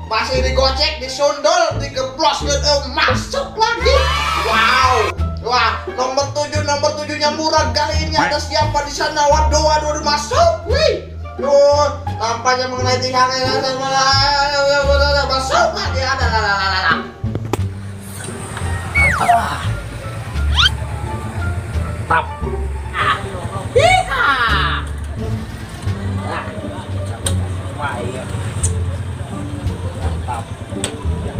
masih digocek, disundul, digeblos masuk lagi. Wow. Wah, nomor 7-nya murah kali ini. Ada siapa di sana? Waduh masuk. Wih. Tuh, tampaknya mengenai tinggal masuk lagi. Ada. Tap. Hiha. Wah, iya. Tap.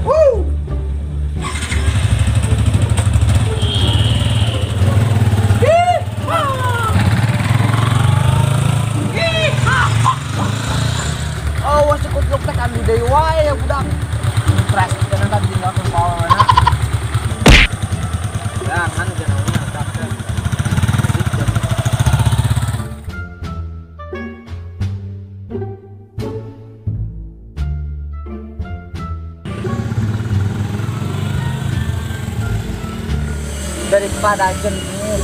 Woo. Oh, wah cukup luk teh kami deui wae ya budak. Stres kana tadi tinggal ke bawahna. Jangan jangan tak. Daripada jenuh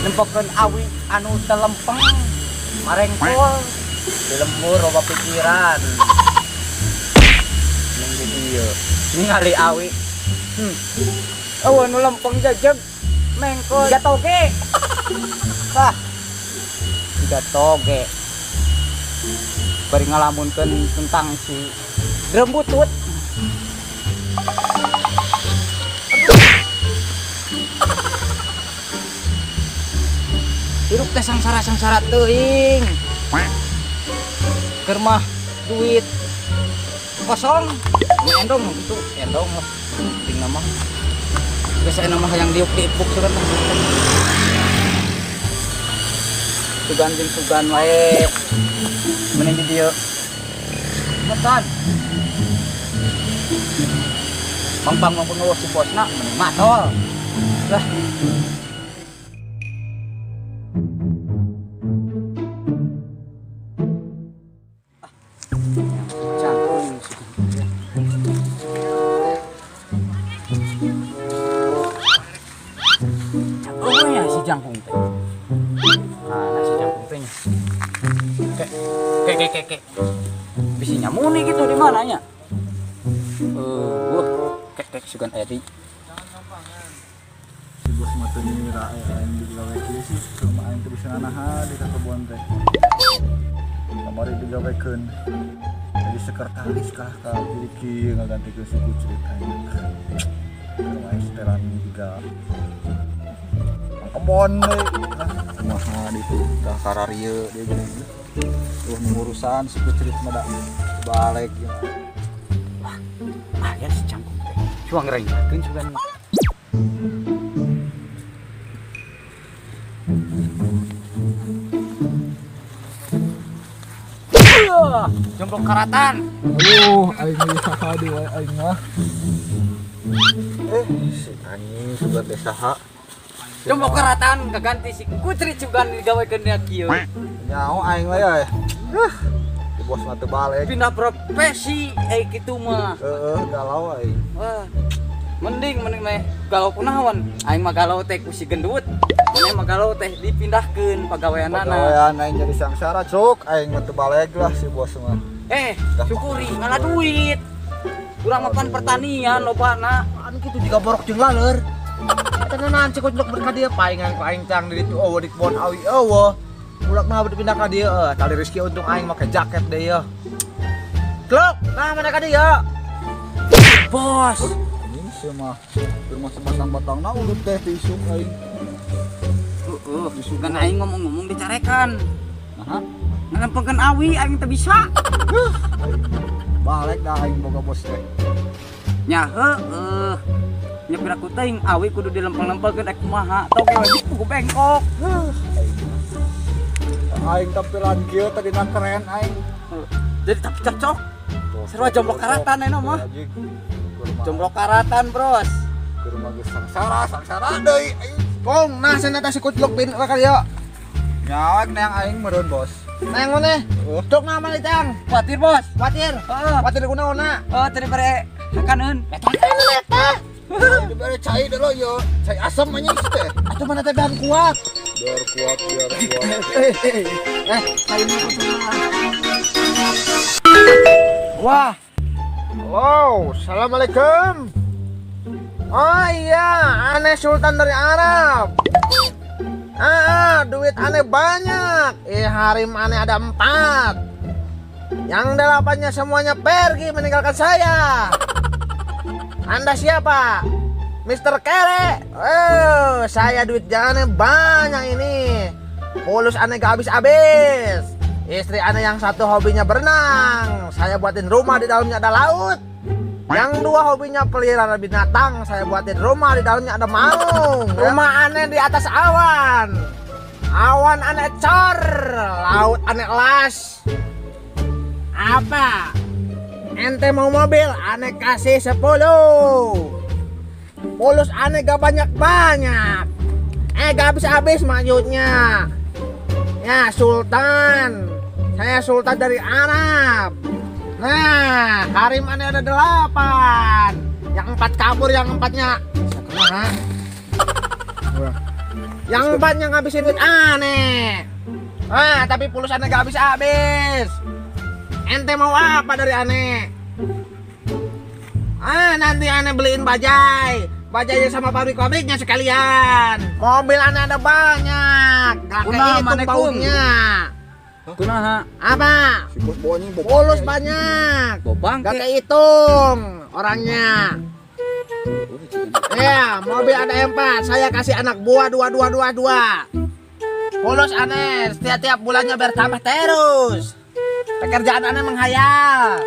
nempokeun awi anu telempeng marengkol di lembur loba pikiran ning di dieu ningali awi nu lempeng jejeg mengkol tiga toge tiga toge bari ngalamunkeun tentang si Grembutut. Hirup teh sangsara teuing. Keur mah duit kosong. Endong itu endong lah. Penting nama. Biasa nama yang diuk-diuk sugan. Sugan wae. Mending di dieu. Metan. Pampang mau pengawas si bosna mending matol. Lah. Jangkung teh. Nah, nasi jangkung tehnya. Kek. Bisi nyamuni gitu di mananya? Kek sugan edi. Si bos mah teu nyira yang digawe kieu sih, cuma aing teu bisa nganaha di kebon teh. Kamari digawekeun. Jadi sekretaris kah ka kieu ngagantikeun si Kucrit aing. Kamari setelan juga kebon kumaha ditu dah kararieu dia gini tuh ngurusan si Kucrit mah da balik ya si jangkung teh cuang rengkeun sugan jomblok karatan. Aing geus saha di wae aing mah. Si anjing sugan teh saha? Jomblok karatan kaganti si Kucrit sugan digawekeun dia kieu. Nyaho aing mah ya. Di bos mah teu balik. Pindah profesi kitu mah. Galau aing. Wah. Mending meh galau kunaon? Aing mah galau teh ku si gendut. Maneh mah galau teh dipindahkeun pagaweanana. Pagawean aing jadi sangsara cuk, aing mah teu balik lah si bos mah. Syukuri ngalah duit. Urang mapan pertanian lobana. Anu kitu juga borok jeung laleur. Tenanan cek ujuk berka dia palingan ku aing tang di ditu eueuh di kebon awi eueuh. Budak mah dipindah ka dieu tali rezeki untung aing make jaket deui ya. Klok, nah mana ka dieu? Bos. Ini sih mah rumah sebatang batangna udah teh tisuk aing. Kan aing ngomong-ngomong dicarekan. Nah, ngampekeun awi aing teu bisa. Balik dah aing boga bos teh. Nya heueuh. Nya piraku teuing awi kudu dilempeng-lempelkeun ek kumaha. Toge wajib kudu bengkok. Aing tampilan kieu tadi na keren aing. Jadi tapi cocok. Sarua jomblok karatan eno mah. Jomblok karatan, Bros. Ke rumah geus sangsara deui aing. Kong, nah sana si Kuclok bin ka dieu. Nyawa neang aing meureun bos. Nang maneh? Dok na mah ditang. Kuatir, Bos. Kuatir. Kuatir kunaonna? Tadi bare hakaneun. Eta eta. Dibere cai dulu yo, cai asam anjing teh. Atuh mana teh bahan kuat. Biar kuat. Cai mah kumaha? Wah. Halo, assalamualaikum. Oh iya, aneh Sultan dari Arab. Duit aneh banyak. Harim aneh ada 4. Yang 8-nya semuanya pergi meninggalkan saya. Anda siapa? Mr. Kere. Saya duit aneh banyak ini. Mulus aneh gak habis-habis. Istri aneh yang satu hobinya berenang, saya buatin rumah di dalamnya ada laut. Yang 2 hobinya pelihara binatang, saya buatin rumah di dalamnya ada maung. Rumah aneh di atas awan. Awan aneh cor, laut aneh las. Apa? Ente mau mobil, aneh kasih 10. Mulus aneh gak banyak-banyak. Gak habis-habis maksudnya. Ya Sultan, saya Sultan dari Arab. Nah, harim aneh ada 8. Yang 4 kabur, yang 4-nya yang 4-nya ngabisin duit aneh. Tapi pulus aneh gak habis-habis. Ente mau apa dari aneh? Nanti aneh beliin bajai. Bajanya sama pabrik-pabriknya sekalian. Mobil aneh ada banyak. Gak kehitung baunya. Kunaha? Apa? Pulus banyak. Gak kehitung orangnya. Ya, mobil ada 4. Saya kasih anak buah 2. Pulus aneh setiap bulannya bertambah terus. Pekerjaan aneh menghayal.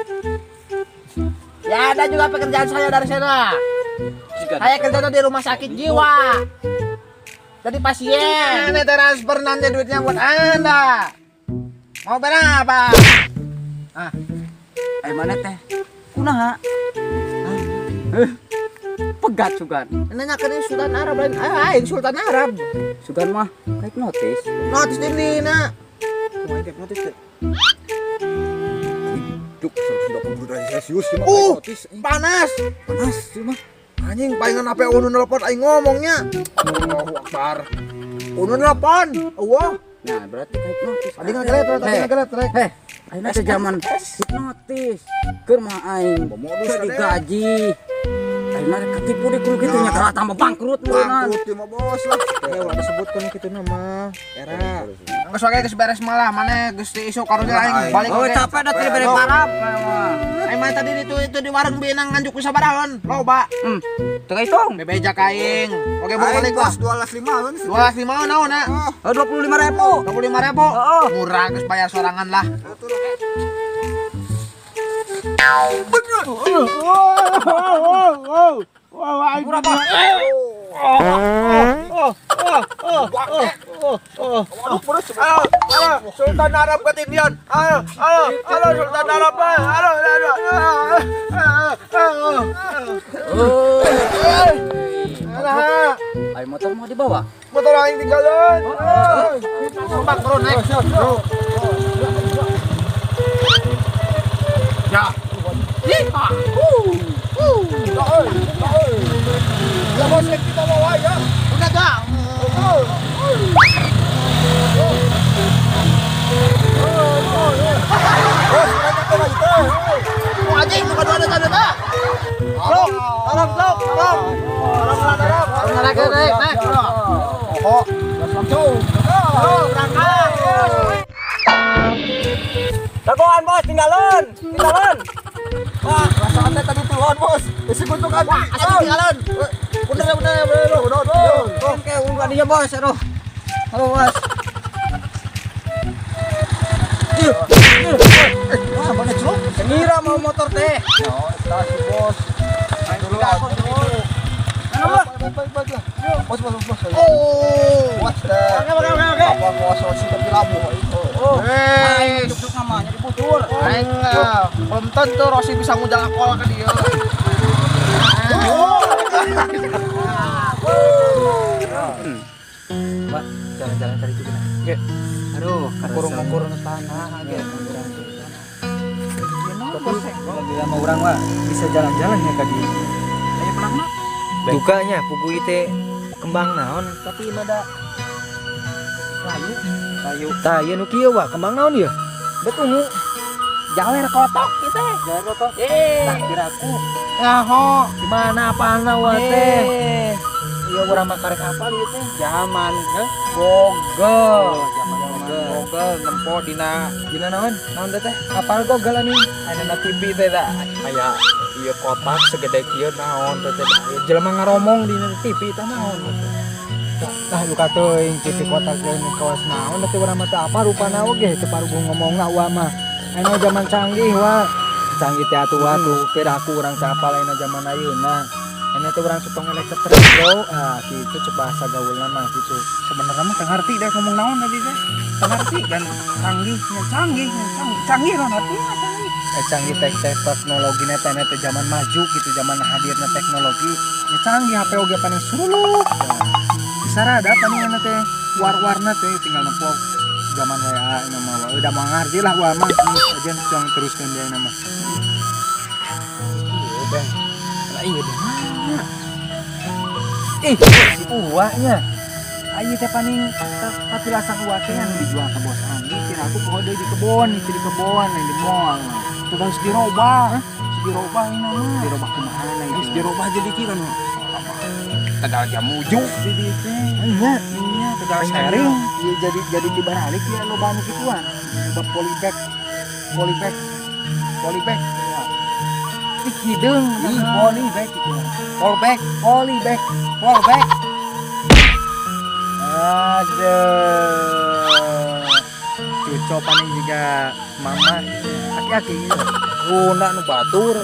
Ya ada juga pekerjaan saya dari sana. Saya kerja di rumah sakit jiwa. Jadi pasien. Ini transfer nanti duitnya buat Anda. Mau berapa? Mana teh? Kunaha? Pegat sugan. Nanya ke Sultan Arab lain. Sultan Arab. Sugan mah kayak notis. Notis ini nak. Kumaha kayak notis teh? Duk, 180 derajat Celcius ya panas. Panas sih mah. Anjing palingan apa ulun nelpon aing ngomongnya. Allahu Akbar. Ulun nelpon. Allah. Nah, berarti kayak notis. Adi ngagelet rek. Ayeuna teh zaman hipnotis. Keur mah aing Modus digaji. Ayeuna rek ketipu di kudu kitu nya kalah tambah bangkrut meureun. Bangkrut mah bos lah. Udah sebutkeun kitu nama. Era. Geus wae geus beres malah mana geus isu karunya aing balik. Oh, capek da teh bere parab mah. Aing mah tadi itu di warung Binang nganjuk ku sabaraon. Loba. Teu hitung. Bebeja kaing. Oke balik lah. 12.5 12.5 naon na? 25.000. 25.000. Murah geus bayar sorangan lah. Sultan Arab ketindian. Halo Sultan Arab. Ayo motor mau dibawa. Motor aing tinggalan. Sumpah bro naik. Ya. Ya bos kita bawa ya. Udah dah. Anjing bukan ada tanda. Tolong. Naik. Oh, langsung. Berangkat. Dagoan bos, tinggalan. Wah, perasaan tadi turun bos. Isi kuntukan. Asal tinggalan. Bener. Oke, ungguan dia bos, aduh. Halo bos. Wah, banyak celok. Sengira mau motor teh. Ya, kasih bos. Main dulu aku dulu. Baik lah. Bos. Oh. Bos teh. Oke. Apa bos sudah dilabuh itu. Duduk namanya dibutur. Aing belum tentu Rosi bisa ngujang akol ke dia. Mbak, jalan-jalan tadi juga. Yuk. Aduh, kurung tanah aja. Bila mau orang mah bisa jalan-jalan ya tadi. Ayo pulang mah. Dukanya pugu teh kembang naon Tapi ada layu. tah ieu nu kieu wah kembang naon ieu Betungu. Jawer kotok kita. Jawer kotok. Tak kiraku. Ngaho, di mana apana wa teh? Iya urang mah karek apa ieu teh? Zaman Gogel. zaman Gogel nempo dina naon? Naon teh? Apal gogel nih? Ayeuna TV teh da aya ieu kotak segede kieu naon teh da. Jelema ngaromong di TV teh naon. Nah luka teuing TV kotak teh kawas naon teh urang mah teh apa rupana oge teu parugu ngomongna wa mah. Anu zaman canggih wa. Canggih teh atuh piraku urang teh apal ayeuna zaman ayeuna. Ini tuh orang sutong elektrik bro, gitu coba bahasa gaulna mah gitu. Sebenarnya mah teu ngarti da ngomong naon tadi teh. Teu ngarti dan canggih non artinya canggih. Canggih teknologi teh zaman maju gitu, zaman hadirna teknologi. Ya canggih HP oge paling suluk. Bisa rada paling teh war-warna teh tinggal nempok zaman WA ini mah udah mau ngarti lah gua mah aja yang teruskan dia nama. Iya bang, lah iya deh. Si uaknya. Ayo teh paling tapi lasang uak teh yang dijual ke bos Andi. Kira aku poho deui di kebon yang di mall. Tukang sedirobah, ini mah. Sedirobah kumaha itu? Sedirobah jadi kira nu. Tegal jamuju di dieu teh. Iya, tegal sharing. Iya jadi dibalik ya lo banu gituan. Coba polybag. Ya. Ih hideung, polybag gitu. Polybag. Aduh. Cuco paling juga mama aki-aki gitu. Guna nu batur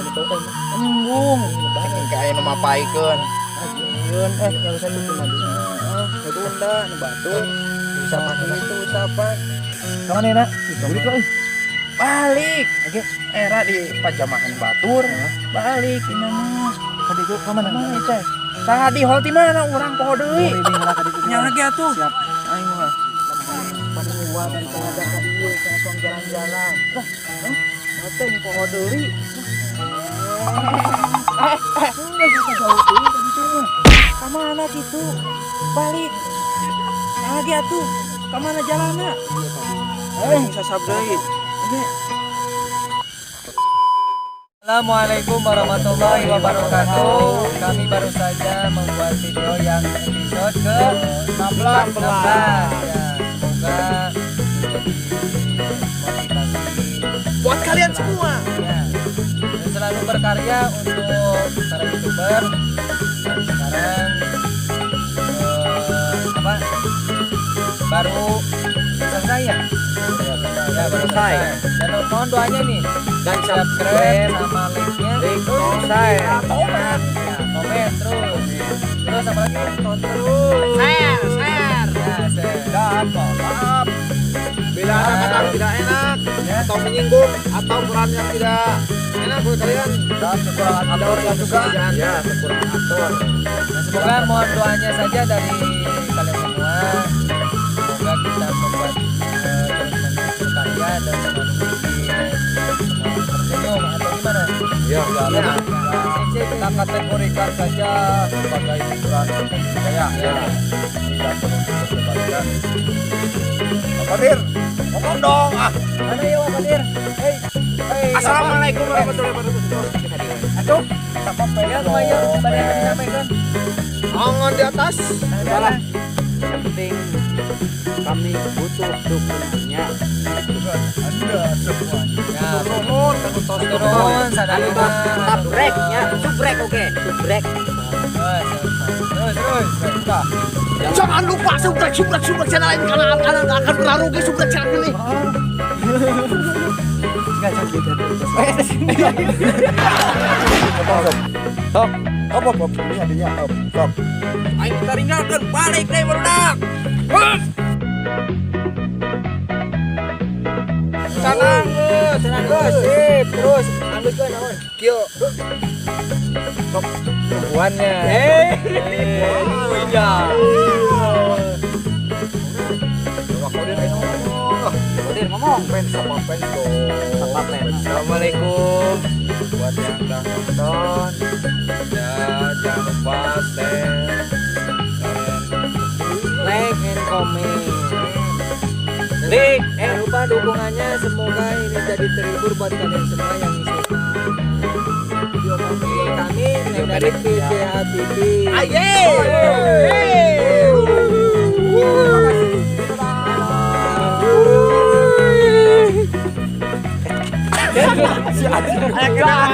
Embung. saking ka aya nu mapaikeun. Ajeun yang usah tutup mandi. Tunda nu batur. Bisa pakai itu siapa? Kapan enak? Balik lah. Balik. Oke, era di pajamahan batur. Balik ini mah. Kadi itu kaman mana cai? Tadi hol di mana urang poho deui. Nya lagi atuh. Siap. Aing mah. Pada gua dari pengajar ka dieu ka tong jalan-jalan. Lah, Mateng poho deui. Sudah kita jauh deui tadi tuh mah. Ka mana kitu? Balik. Nya lagi atuh. Ka mana jalanna? Bisa sabdeui. Assalamualaikum warahmatullahi wabarakatuh. Kami baru saja membuat video yang episode ke-16. Ya, semoga menjadi motivasi Buat kalian semua. ya, dan selalu berkarya untuk para YouTuber. Dan sekarang baru selesai ya? Ya baru selesai. Dan mohon doanya nih. Dan subscribe sama like-nya. Selesai. Komen. Ya, komen terus apa lagi? Terus. Share. Ya, share. Dan maaf bila ada kata yang tidak enak atau menyinggung atau peran yang tidak enak buat kalian Dan kekurangan atur juga. ya kekurangan atur. Nah, semoga mohon doanya saja dari kalian semua. Semoga kita membuat terus berkarya dan selalu tersenyum atau gimana? Ya, Kita kategorikan saja sebagai hiburan budaya ya. Tidak perlu diperdebatkan. Pak Dir, ngomong dong ah. Mana ya Pak Kadir? Hei. Assalamualaikum warahmatullahi wabarakatuh. Aduh, apa ya lumayan banyak yang disampaikan. Angon di atas. Salah. Yang penting kami butuh dukungannya. Anda semuanya. Ya, Turun, turun, sadarkan. Subrek ya, subrek oke, subrek. Terus, udah. Jangan lupa subrek channel ini karena anak nggak akan pernah rugi subrek channel ini. Stop. Hop. Ini adanya stop. Ayo kita tinggalkan, balik deh meledak. Tenang, sip. Terus, ambil ke naon? Kyo. Perempuannya. Iya. Kadir ngomong. Assalamualaikum buat yang udah nonton. Ya jangan lupa share, Like and comment. like, Jangan lupa dukungannya. Semoga ini jadi terhibur buat kalian semua yang ngisi video kami dari PCH TV. Si Adi.